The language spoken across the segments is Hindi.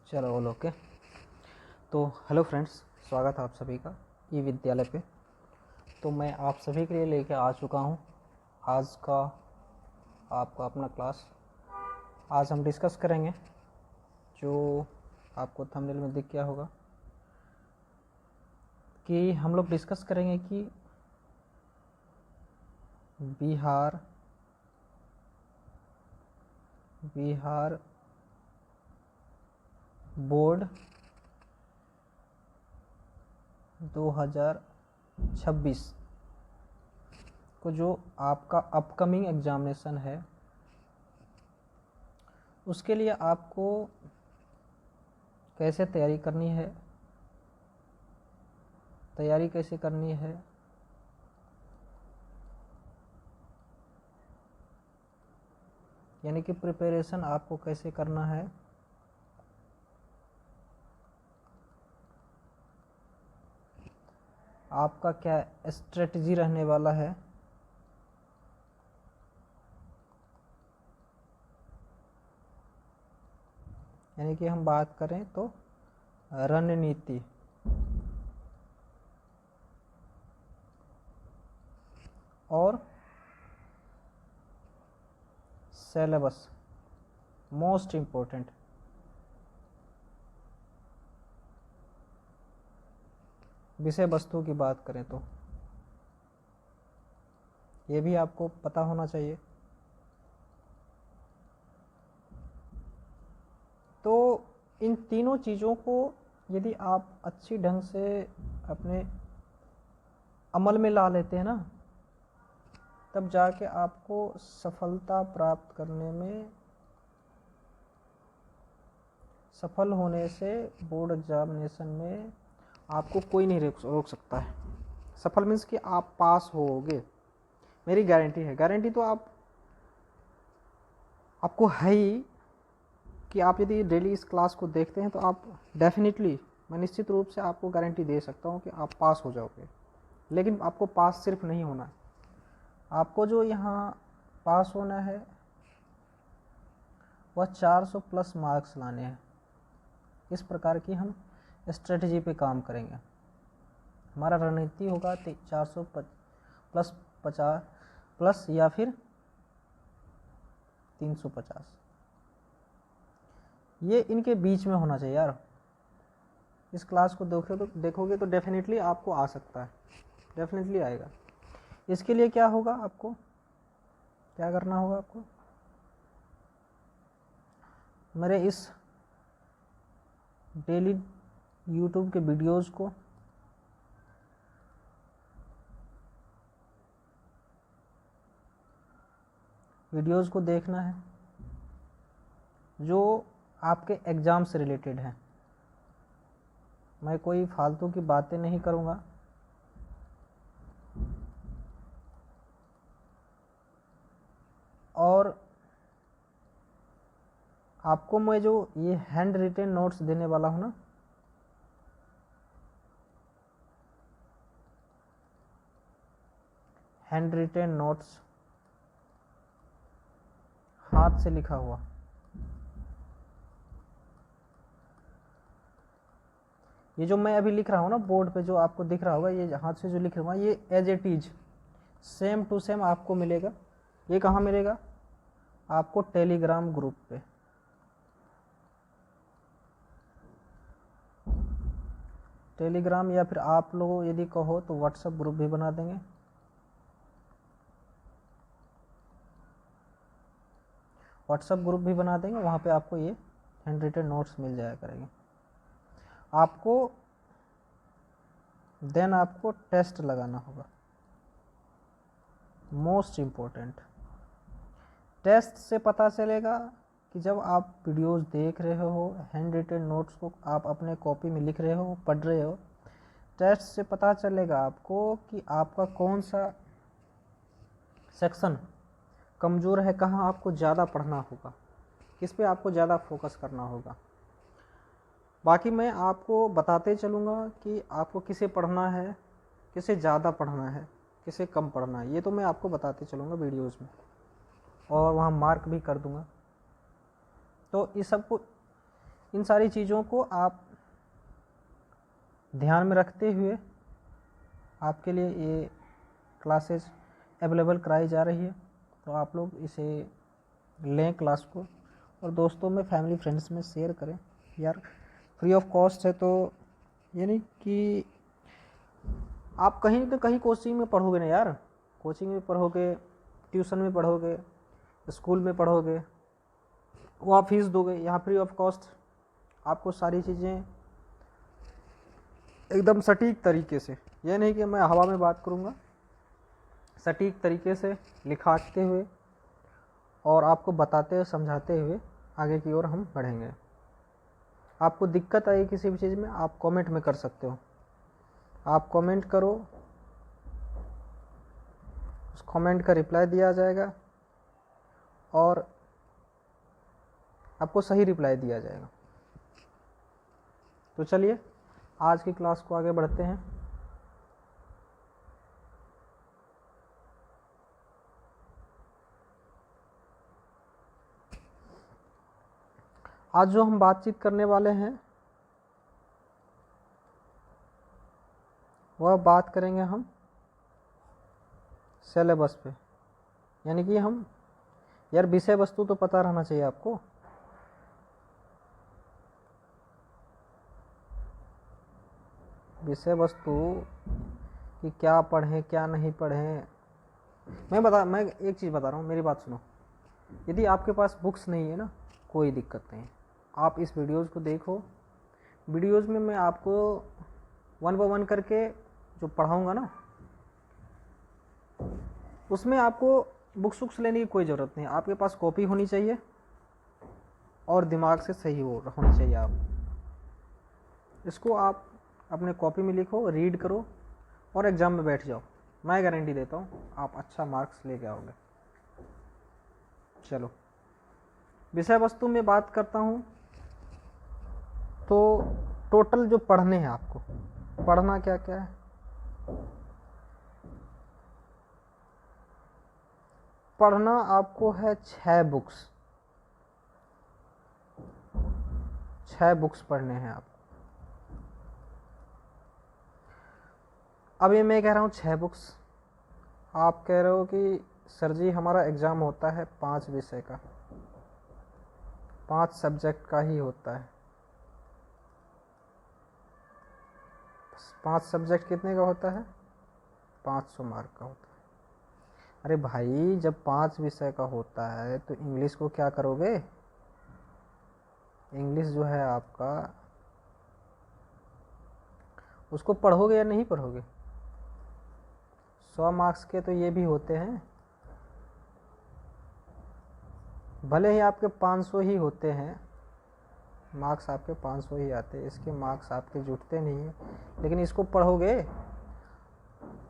चलो बोलो ओके। तो हेलो फ्रेंड्स, स्वागत है आप सभी का ई विद्यालय पे। तो मैं आप सभी के लिए लेके आ चुका हूँ आज का आपका अपना क्लास। आज हम डिस्कस करेंगे जो आपको थंबनेल में दिख गया होगा कि हम लोग डिस्कस करेंगे कि बिहार बोर्ड 2026 को जो आपका अपकमिंग एग्जामिनेशन है उसके लिए आपको कैसे तैयारी करनी है, यानी कि प्रिपरेशन आपको कैसे करना है, आपका क्या स्ट्रेटजी रहने वाला है, यानी कि हम बात करें तो रणनीति, और सिलेबस मोस्ट इम्पोर्टेंट। विषय वस्तु की बात करें तो ये भी आपको पता होना चाहिए। तो इन तीनों चीज़ों को यदि आप अच्छी ढंग से अपने अमल में ला लेते हैं ना, तब जाके आपको सफलता प्राप्त करने में, सफल होने से बोर्ड एग्जामिनेशन में आपको कोई नहीं रोक सकता है। सफल मीन्स कि आप पास होगे, मेरी गारंटी है। गारंटी तो आपको है ही कि आप यदि डेली इस क्लास को देखते हैं तो आप डेफिनेटली, मैं निश्चित रूप से आपको गारंटी दे सकता हूँ कि आप पास हो जाओगे। लेकिन आपको पास सिर्फ नहीं होना है, आपको जो यहाँ पास होना है वह 400 प्लस मार्क्स लाने हैं। इस प्रकार की हम स्ट्रेटजी पे काम करेंगे। हमारा रणनीति होगा 400 प्लस 50 प्लस या फिर 350, ये इनके बीच में होना चाहिए यार। इस क्लास को देखोगे तो डेफिनेटली आपको आ सकता है, डेफिनेटली आएगा। इसके लिए क्या होगा, आपको क्या करना होगा, आपको मेरे इस डेली यूट्यूब के वीडियोस को देखना है जो आपके एग्ज़ाम से रिलेटेड है। मैं कोई फालतू की बातें नहीं करूँगा, और आपको मैं जो ये हैंड रिटेन नोट्स देने वाला हूँ ना, हैंड रिटेन नोट्स, हाथ से लिखा हुआ, ये जो मैं अभी लिख रहा हूँ ना बोर्ड पे, जो आपको दिख रहा होगा, ये हाथ से जो लिख रहा हूँ, ये as it is same to same आपको मिलेगा। ये कहाँ मिलेगा, आपको टेलीग्राम ग्रुप पे। टेलीग्राम या फिर आप लोग यदि कहो तो व्हाट्सएप ग्रुप भी बना देंगे। व्हाट्सएप ग्रुप भी बना देंगे, वहाँ पे आपको ये हैंड रिटेन नोट्स मिल जाया करेंगे। आपको देन आपको टेस्ट लगाना होगा, मोस्ट इम्पोर्टेंट। टेस्ट से पता चलेगा कि जब आप वीडियोस देख रहे हो, हैंड रिटेन नोट्स को आप अपने कॉपी में लिख रहे हो, पढ़ रहे हो, टेस्ट से पता चलेगा आपको कि आपका कौन सा सेक्शन कमज़ोर है, कहाँ आपको ज़्यादा पढ़ना होगा, किस पे आपको ज़्यादा फोकस करना होगा। बाकी मैं आपको बताते चलूँगा कि आपको किसे पढ़ना है, किसे ज़्यादा पढ़ना है, किसे कम पढ़ना है, ये तो मैं आपको बताते चलूँगा वीडियोस में, और वहाँ मार्क भी कर दूँगा। तो इस सबको इन सारी चीज़ों को आप ध्यान में रखते हुए आपके लिए ये क्लासेस अवेलेबल कराई जा रही है। तो आप लोग इसे लें क्लास को और दोस्तों में, फैमिली फ्रेंड्स में शेयर करें। यार फ्री ऑफ कॉस्ट है, तो ये नहीं कि आप कहीं तो कहीं कोचिंग में पढ़ोगे ना यार, कोचिंग में पढ़ोगे, ट्यूशन में पढ़ोगे, स्कूल में पढ़ोगे, वहाँ फीस दोगे। यहाँ फ्री ऑफ कॉस्ट आपको सारी चीज़ें एकदम सटीक तरीके से, ये नहीं कि मैं हवा में बात करूँगा, सटीक तरीके से लिखाते हुए और आपको बताते हुए समझाते हुए आगे की ओर हम बढ़ेंगे। आपको दिक्कत आई किसी भी चीज़ में, आप कमेंट में कर सकते हो। आप कमेंट करो, उस कमेंट का रिप्लाई दिया जाएगा और आपको सही रिप्लाई दिया जाएगा। तो चलिए आज की क्लास को आगे बढ़ते हैं। आज जो हम बातचीत करने वाले हैं वह बात करेंगे हम सिलेबस पे, यानी कि हम, यार विषय वस्तु तो पता रहना चाहिए आपको। विषय वस्तु कि क्या पढ़ें क्या नहीं पढ़ें। मैं एक चीज़ बता रहा हूँ, मेरी बात सुनो। यदि आपके पास बुक्स नहीं है ना, कोई दिक्कत नहीं, आप इस वीडियोज़ को देखो। वीडियोज़ में मैं आपको 1 बाय 1 करके जो पढ़ाऊँगा ना, उसमें आपको बुक्स लेने की कोई ज़रूरत नहीं। आपके पास कॉपी होनी चाहिए और दिमाग से सही होनी चाहिए। आप इसको आप अपने कॉपी में लिखो, रीड करो और एग्ज़ाम में बैठ जाओ। मैं गारंटी देता हूँ आप अच्छा मार्क्स लेके आओगे। चलो विषय वस्तु में बात करता हूँ। तो टोटल जो पढ़ने हैं, आपको पढ़ना क्या क्या है। पढ़ना आपको है 6 बुक्स, 6 बुक्स पढ़ने हैं आपको। अब ये मैं कह रहा हूँ 6 बुक्स, आप कह रहे हो कि सर जी हमारा एग्ज़ाम होता है 5 विषय का, 5 सब्जेक्ट का ही होता है। 5 सब्जेक्ट कितने का होता है? 500 मार्क का होता है। अरे भाई जब 5 विषय का होता है तो इंग्लिश को क्या करोगे? इंग्लिश जो है आपका, उसको पढ़ोगे या नहीं पढ़ोगे? 100 मार्क्स के तो ये भी होते हैं, भले ही आपके 500 ही होते हैं, मार्क्स आपके 500 ही आते हैं, इसके मार्क्स आपके जुटते नहीं हैं। लेकिन इसको पढ़ोगे,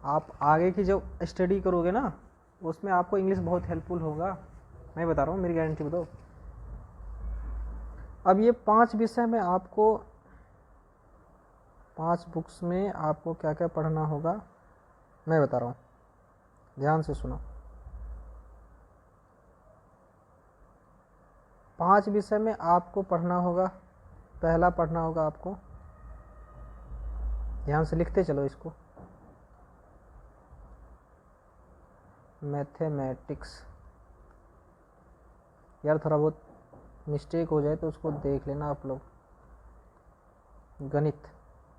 आप आगे की जब स्टडी करोगे ना, उसमें आपको इंग्लिश बहुत हेल्पफुल होगा। मैं बता रहा हूँ, मेरी गारंटी बताओ। अब ये 5 विषय में आपको, 5 बुक्स में आपको क्या क्या पढ़ना होगा मैं बता रहा हूँ, ध्यान से सुनो। 5 विषय में आपको पढ़ना होगा, पहला पढ़ना होगा आपको, ध्यान से लिखते चलो इसको, मैथमेटिक्स। यार थोड़ा बहुत मिस्टेक हो जाए तो उसको देख लेना आप लोग। गणित,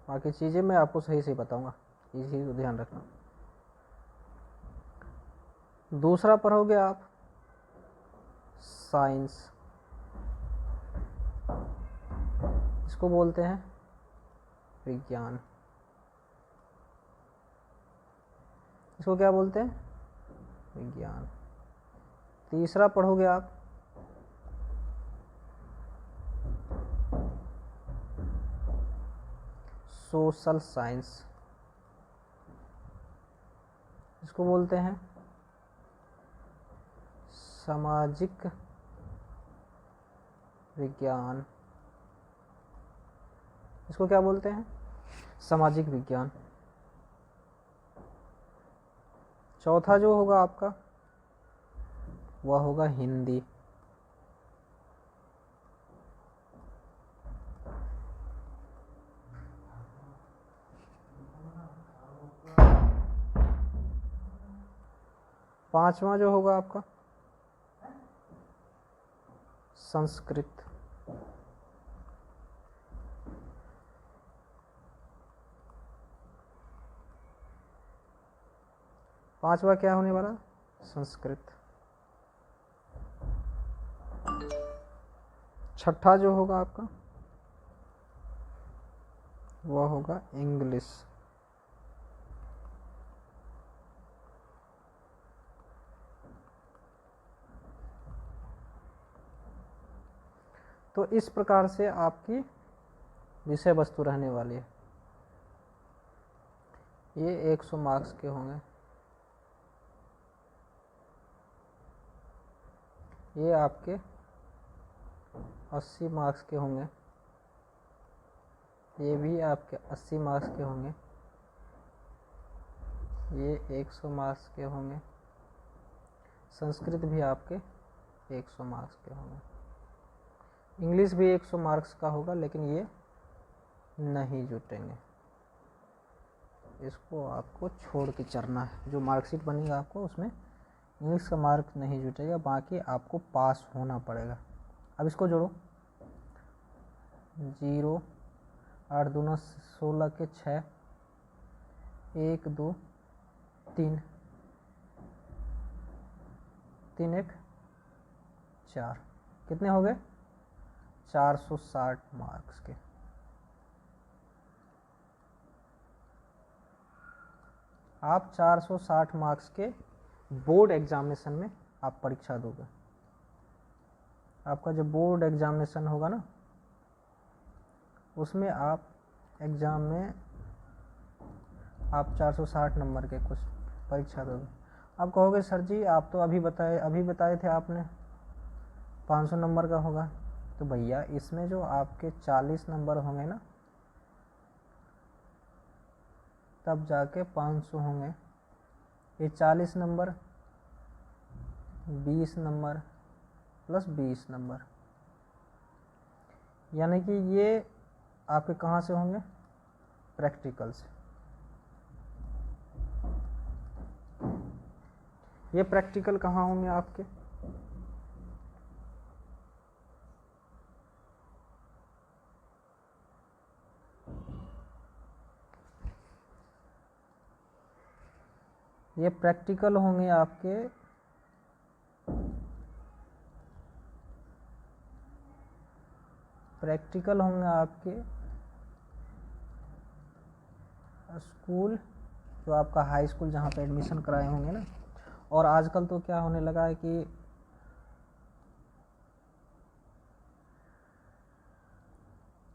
बाकी चीज़ें मैं आपको सही से बताऊंगा, ये चीज़ को ध्यान रखना। दूसरा पढ़ोगे आप साइंस, इसको बोलते हैं विज्ञान। इसको क्या बोलते हैं? विज्ञान। तीसरा पढ़ोगे आप सोशल साइंस, इसको बोलते हैं सामाजिक विज्ञान। इसको क्या बोलते हैं? सामाजिक विज्ञान। चौथा जो होगा आपका वह होगा हिंदी। 5वां जो होगा आपका संस्कृत। पांचवा क्या होने वाला? संस्कृत। छठा जो होगा आपका वह होगा इंग्लिश। तो इस प्रकार से आपकी विषय वस्तु रहने वाली है। ये 100 मार्क्स के होंगे। ये आपके 80 मार्क्स के होंगे। ये भी आपके 80 मार्क्स के होंगे। ये 100 मार्क्स के होंगे। संस्कृत भी आपके 100 मार्क्स के होंगे। इंग्लिश भी 100 मार्क्स का होगा, लेकिन ये नहीं जुटेंगे। इसको आपको छोड़ के चलना है। जो मार्कशीट बनेगा आपको उसमें इंग्लिश का मार्क नहीं जुटेगा, बाकी आपको पास होना पड़ेगा। अब इसको जोड़ो। 0 8 दूना 16 के 6 1 2 3 3 1 4 कितने हो गए? 460 मार्क्स के। आप 460 मार्क्स के बोर्ड एग्जामिनेशन में आप परीक्षा दोगे। आपका जो बोर्ड एग्जामिनेशन होगा ना, उसमें आप एग्ज़ाम में आप 460 नंबर के कुछ परीक्षा दोगे। आप कहोगे सर जी आप तो अभी बताए थे आपने 500 नंबर का होगा। तो भैया इसमें जो आपके 40 नंबर होंगे ना, तब जाके 500 होंगे। ये 40 नंबर 20 नंबर प्लस 20 नंबर, यानी कि ये आपके कहाँ से होंगे? प्रैक्टिकल से। ये प्रैक्टिकल कहाँ होंगे आपके? ये प्रैक्टिकल होंगे आपके स्कूल, जो आपका हाई स्कूल जहाँ पे एडमिशन कराए होंगे ना। और आजकल तो क्या होने लगा है कि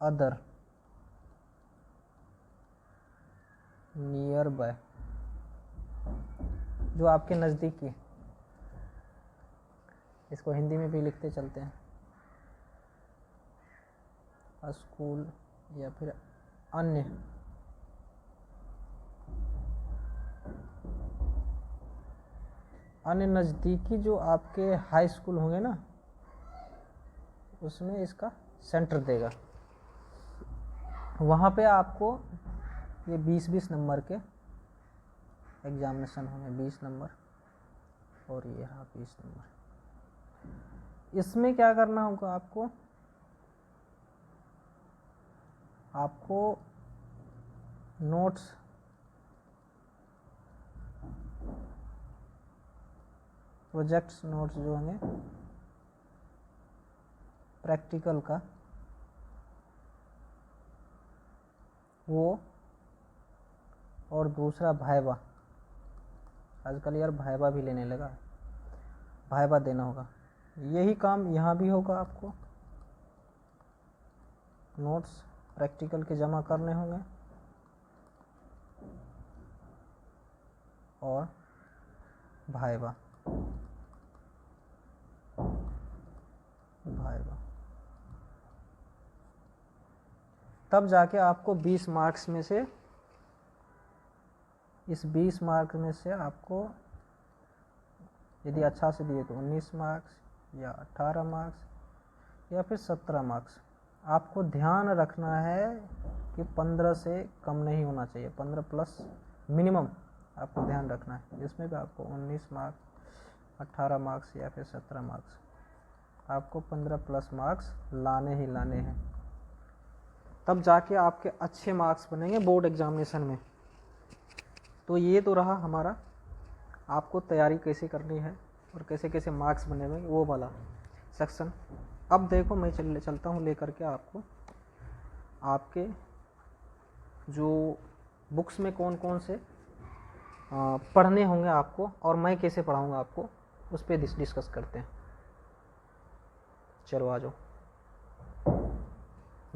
अदर नियर बाय, जो आपके नज़दीकी, इसको हिंदी में भी लिखते चलते हैं स्कूल, या फिर अन्य नज़दीकी जो आपके हाई स्कूल होंगे ना, उसमें इसका सेंटर देगा। वहाँ पे आपको ये 20-20 नंबर के एग्जामिनेशन होंगे। 20 नंबर और ये रहा 20 नंबर। इसमें क्या करना होगा आपको नोट्स प्रोजेक्ट्स नोट्स जो होंगे प्रैक्टिकल का, वो, और दूसरा भाइबा। आजकल यार भाइबा भी लेने लगा, भाइबा देना होगा। यही काम यहाँ भी होगा। आपको नोट्स प्रैक्टिकल के जमा करने होंगे और भाइबा। तब जाके आपको 20 मार्क्स में से, इस 20 मार्क्स में से आपको यदि अच्छा से दिए तो 19 मार्क्स या 18 मार्क्स या फिर 17 मार्क्स। आपको ध्यान रखना है कि 15 से कम नहीं होना चाहिए, 15 प्लस मिनिमम आपको ध्यान रखना है। इसमें भी आपको 19 मार्क्स 18 मार्क्स या फिर 17 मार्क्स, आपको 15 प्लस मार्क्स लाने ही लाने हैं, तब जाके आपके अच्छे मार्क्स बनेंगे बोर्ड एग्जामिनेशन में। तो ये तो रहा हमारा आपको तैयारी कैसे करनी है और कैसे कैसे मार्क्स बनेंगे वो वाला सेक्शन। अब देखो मैं चलता हूँ लेकर के आपको आपके जो बुक्स में कौन कौन से पढ़ने होंगे आपको और मैं कैसे पढ़ाऊँगा आपको, उस पर डिस्कस करते हैं। चलो आ जाओ,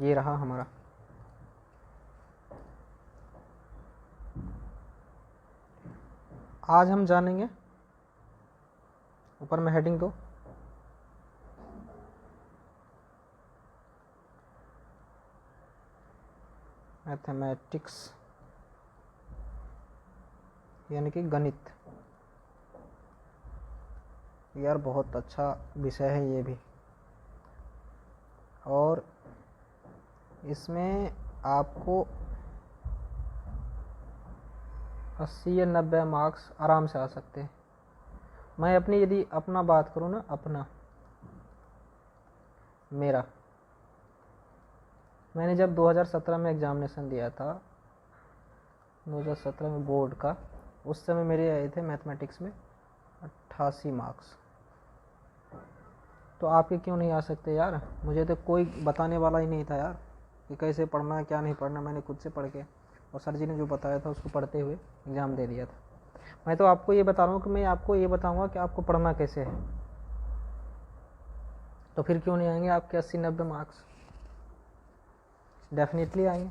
ये रहा हमारा आज हम जानेंगे, ऊपर में हेडिंग दो, मैथमेटिक्स यानी कि गणित। यार बहुत अच्छा विषय है ये भी, और इसमें आपको 80 या 90 मार्क्स आराम से आ सकते हैं। मैं अपनी यदि अपना बात करूँ ना, अपना मेरा, मैंने जब 2017 में एग्ज़ामिनेशन दिया था, 2017 में बोर्ड का, उस समय मेरे आए थे मैथमेटिक्स में 88 मार्क्स। तो आपके क्यों नहीं आ सकते यार? मुझे तो कोई बताने वाला ही नहीं था यार कि कैसे पढ़ना है क्या नहीं पढ़ना, मैंने खुद से पढ़ के और सर जी ने जो बताया था उसको पढ़ते हुए एग्ज़ाम दे दिया था। मैं तो आपको ये बता रहा हूँ कि मैं आपको ये बताऊँगा कि आपको पढ़ना कैसे है, तो फिर क्यों नहीं आएंगे आपके 80-90 मार्क्स? डेफिनेटली आएंगे।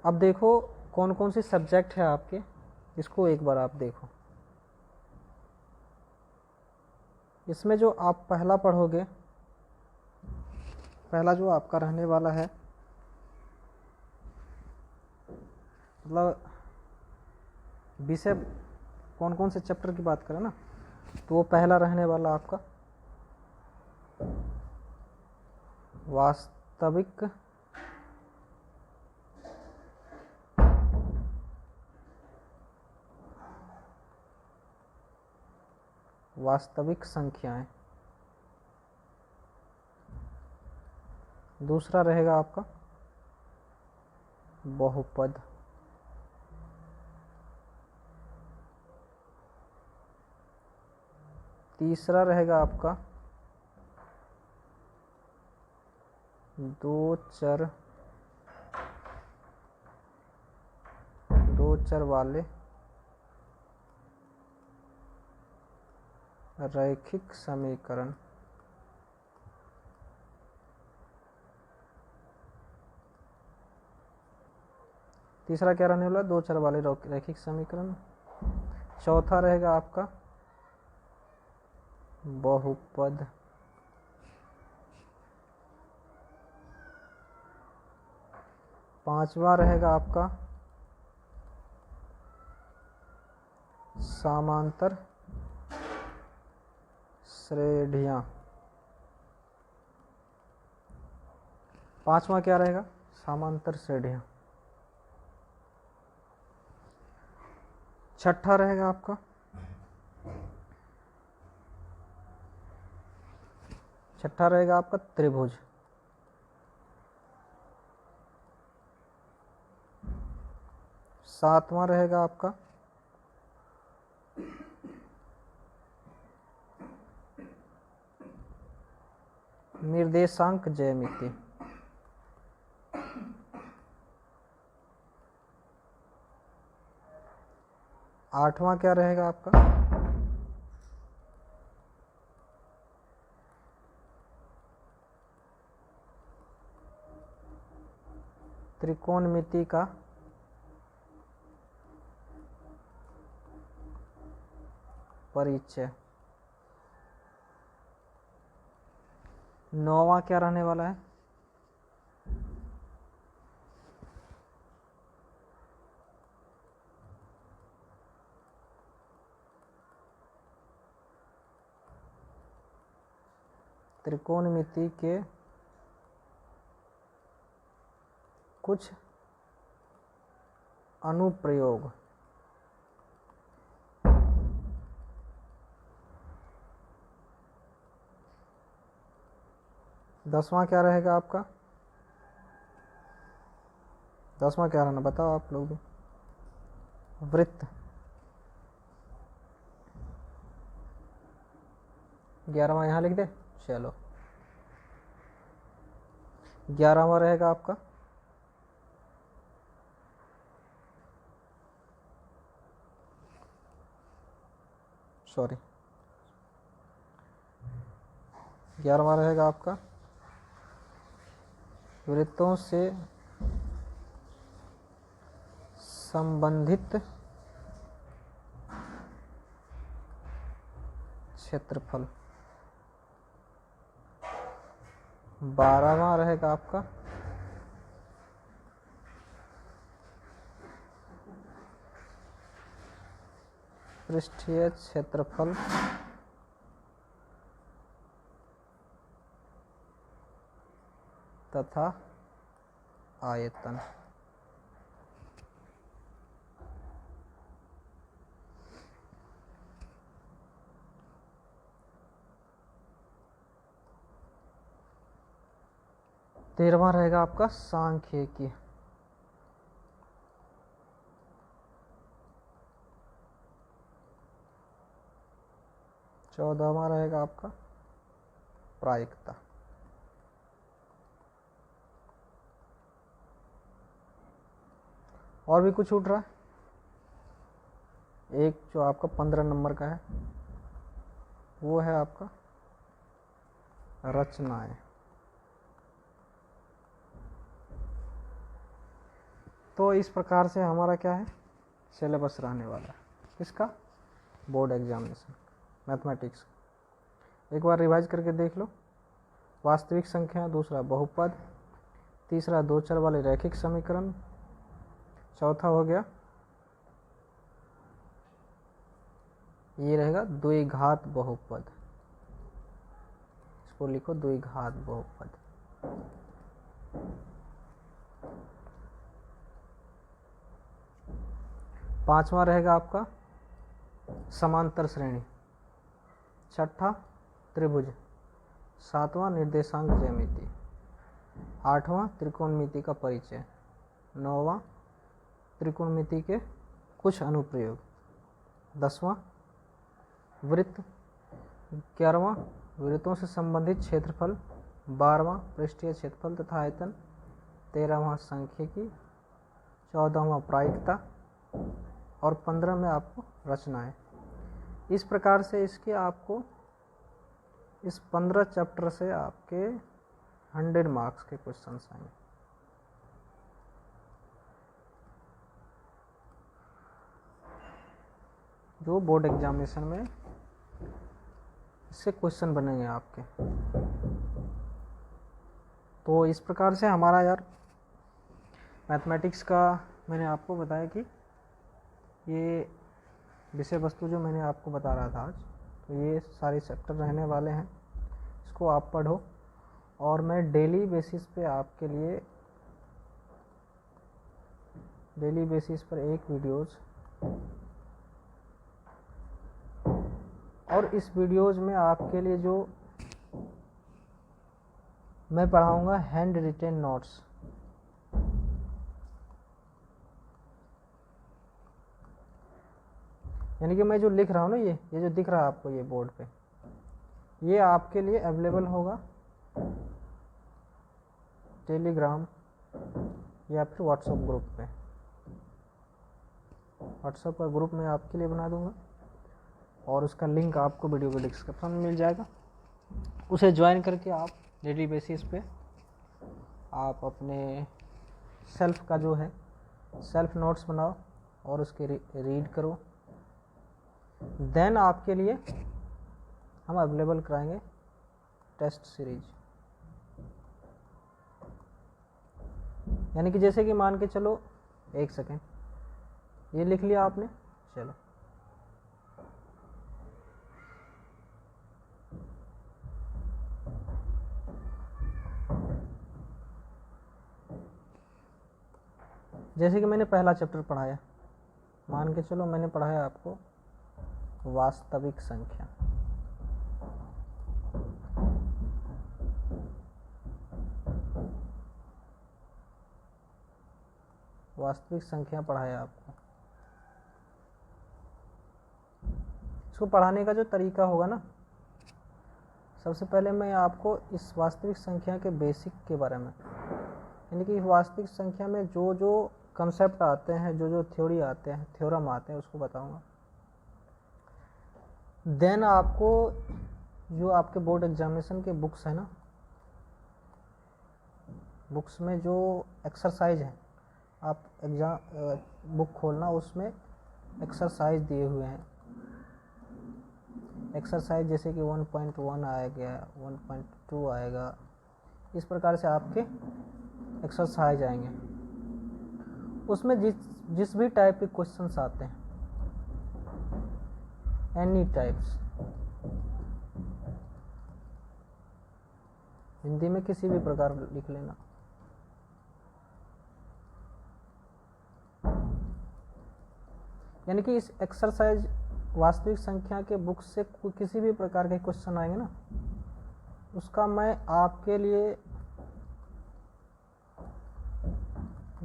अब देखो कौन कौन से सब्जेक्ट है आपके, इसको एक बार आप देखो। इसमें जो आप पहला पढ़ोगे, पहला जो आपका रहने वाला है, मतलब विषय कौन कौन से चैप्टर की बात करें ना, तो वो पहला रहने वाला आपका वास्तविक संख्याएं। दूसरा रहेगा आपका बहुपद। तीसरा रहेगा आपका दो चर वाले रैखिक समीकरण। तीसरा क्या रहने वाला? दो चर वाले रैखिक समीकरण। चौथा रहेगा आपका बहुपद। पांचवा रहेगा आपका समांतर श्रेणियां। पांचवा क्या रहेगा? समांतर श्रेणियां। छठा रहेगा आपका त्रिभुज। सातवां रहेगा आपका निर्देशांक ज्यामिति। आठवां क्या रहेगा आपका? त्रिकोणमिति का परिचय। नौवां क्या रहने वाला है? त्रिकोणमिति के कुछ अनुप्रयोग। 10वां क्या रहेगा आपका? 10वां क्या रहना बताओ आप लोग भी? वृत्त। 11वां यहाँ लिख दे। चलो 11वां रहेगा आपका सॉरी 11वां रहेगा आपका वृत्तों से संबंधित क्षेत्रफल। 12वां रहेगा आपका पृष्ठीय क्षेत्रफल तथा आयतन। तेरहवां रहेगा आपका सांख्यिकी। 14वां रहेगा आपका प्रायिकता। और भी कुछ छूट रहा है? एक जो आपका 15 नंबर का है वो है आपका रचनाएं। तो इस प्रकार से हमारा क्या है सिलेबस रहने वाला है किसका? Board examination mathematics. एक बार रिवाइज करके देख लो। वास्तविक संख्या, दूसरा बहुपद, तीसरा दो चर वाले रैखिक समीकरण, चौथा हो गया ये रहेगा द्विघात बहुपद। इसको लिखो द्विघात बहुपद। पांचवा रहेगा आपका समांतर श्रेणी, छठा त्रिभुज, सातवां निर्देशांक ज्यामिति, आठवां त्रिकोणमिति का परिचय, नौवां त्रिकोणमिति के कुछ अनुप्रयोग, 10वां वृत्त, 11वां वृत्तों से संबंधित क्षेत्रफल, 12वां पृष्ठीय क्षेत्रफल तथा आयतन, 13वां सांख्यिकी, 14वां प्रायिकता और 15 में आपको रचनाएं। इस प्रकार से इसके आपको इस 15 चैप्टर से आपके 100 मार्क्स के क्वेश्चंस आएंगे। जो बोर्ड एग्जामिनेशन में इससे क्वेश्चन बनेंगे आपके। तो इस प्रकार से हमारा यार मैथमेटिक्स का मैंने आपको बताया कि ये विषय वस्तु जो मैंने आपको बता रहा था आज, तो ये सारे चैप्टर रहने वाले हैं। इसको आप पढ़ो और मैं डेली बेसिस पे आपके लिए डेली बेसिस पर एक वीडियोज़ और इस वीडियोज़ में आपके लिए जो मैं पढ़ाऊँगा हैंड रिटेन नोट्स। यानी कि मैं जो लिख रहा हूँ ना ये जो दिख रहा है आपको ये बोर्ड पे, ये आपके लिए अवेलेबल होगा टेलीग्राम या फिर व्हाट्सएप ग्रुप पे। व्हाट्सएप का ग्रुप मैं आपके लिए बना दूंगा और उसका लिंक आपको वीडियो के डिस्क्रिप्शन में मिल जाएगा। उसे ज्वाइन करके आप डेली बेसिस पे आप अपने सेल्फ का जो है सेल्फ नोट्स बनाओ और उसके रीड करो। देन आपके लिए हम अवेलेबल कराएंगे टेस्ट सीरीज। यानी कि जैसे कि मान के चलो, एक सेकेंड, ये लिख लिया आपने, चलो जैसे कि मैंने पहला चैप्टर पढ़ाया, मान के चलो मैंने पढ़ाया आपको वास्तविक संख्या। वास्तविक संख्या पढ़ाया आपको। इसको पढ़ाने का जो तरीका होगा ना, सबसे पहले मैं आपको इस वास्तविक संख्या के बेसिक के बारे में, यानी कि वास्तविक संख्या में जो जो कंसेप्ट आते हैं, जो जो थ्योरी आते हैं, थ्योरम आते हैं, उसको बताऊंगा। देन आपको जो आपके बोर्ड एग्जामिनेशन के बुक्स है ना, बुक्स में जो एक्सरसाइज है, आप एग्जाम बुक खोलना, उसमें एक्सरसाइज दिए हुए हैं। एक्सरसाइज जैसे कि 1.1 आएगा, 1.2 आएगा, इस प्रकार से आपके एक्सरसाइज आएंगे। उसमें जिस भी टाइप के क्वेश्चंस आते हैं, एनी टाइप्स, हिंदी में किसी भी प्रकार लिख लेना। यानी कि इस एक्सरसाइज वास्तविक संख्या के बुक से किसी भी प्रकार के क्वेश्चन आएंगे ना, उसका मैं आपके लिए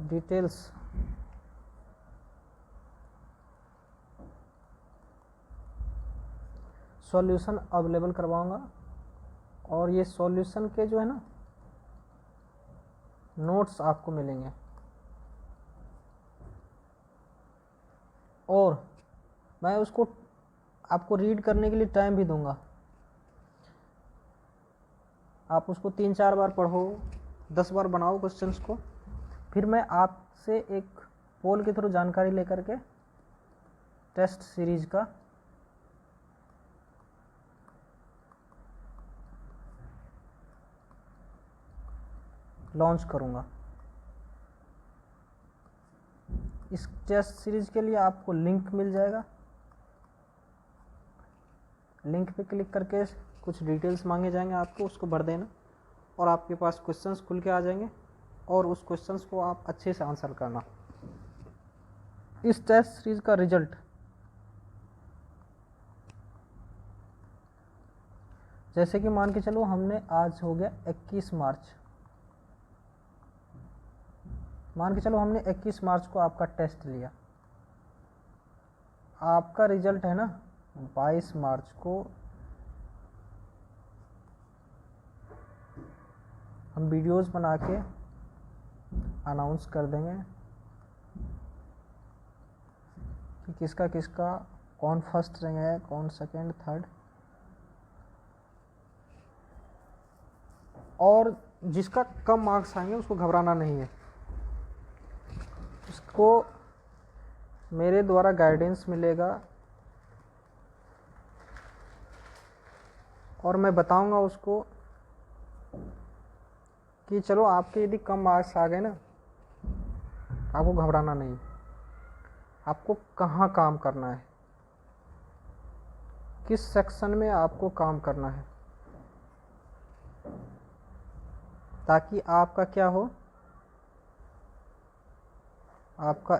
डिटेल्स सॉल्यूशन अवेलेबल करवाऊंगा। और ये सॉल्यूशन के जो है ना नोट्स आपको मिलेंगे, और मैं उसको आपको रीड करने के लिए टाइम भी दूंगा। आप उसको 3-4 बार पढ़ो, 10 बार बनाओ क्वेश्चंस को, फिर मैं आपसे एक पोल के थ्रू जानकारी लेकर के टेस्ट सीरीज का लॉन्च करूंगा। इस टेस्ट सीरीज के लिए आपको लिंक मिल जाएगा। लिंक पे क्लिक करके कुछ डिटेल्स मांगे जाएंगे आपको, उसको भर देना और आपके पास क्वेश्चंस खुल के आ जाएंगे, और उस क्वेश्चंस को आप अच्छे से आंसर करना। इस टेस्ट सीरीज का रिजल्ट जैसे कि मान के चलो, हमने आज हो गया 21 मार्च, मान के चलो हमने 21 मार्च को आपका टेस्ट लिया। आपका रिजल्ट है ना 22 मार्च को हम वीडियोस बना के अनाउंस कर देंगे कि किसका किसका, कौन फर्स्ट रैंक है, कौन सेकंड, थर्ड। और जिसका कम मार्क्स आएंगे उसको घबराना नहीं है, उसको मेरे द्वारा गाइडेंस मिलेगा और मैं बताऊंगा उसको कि चलो आपके यदि कम मार्क्स आ गए ना, आपको घबराना नहीं, आपको कहाँ काम करना है, किस सेक्शन में आपको काम करना है, ताकि आपका क्या हो, आपका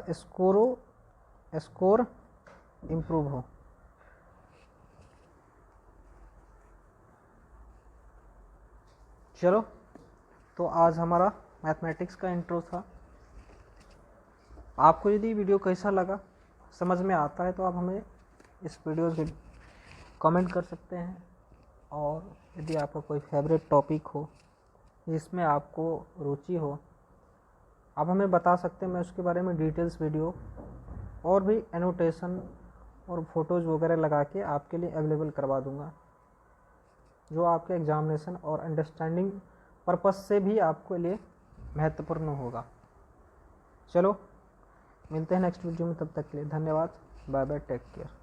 स्कोर इम्प्रूव हो। चलो, तो आज हमारा मैथमेटिक्स का इंट्रो था। आपको यदि वीडियो कैसा लगा, समझ में आता है, तो आप हमें इस वीडियो के कमेंट कर सकते हैं। और यदि आपका कोई फेवरेट टॉपिक हो जिसमें आपको रुचि हो, आप हमें बता सकते हैं। मैं उसके बारे में डिटेल्स वीडियो और भी एनोटेशन और फोटोज़ वगैरह लगा के आपके लिए अवेलेबल करवा दूंगा, जो आपके एग्जामिनेशन और अंडरस्टैंडिंग पर्पस से भी आपके लिए महत्वपूर्ण होगा। चलो, मिलते हैं नेक्स्ट वीडियो में, तब तक के लिए धन्यवाद। Bye bye, take care.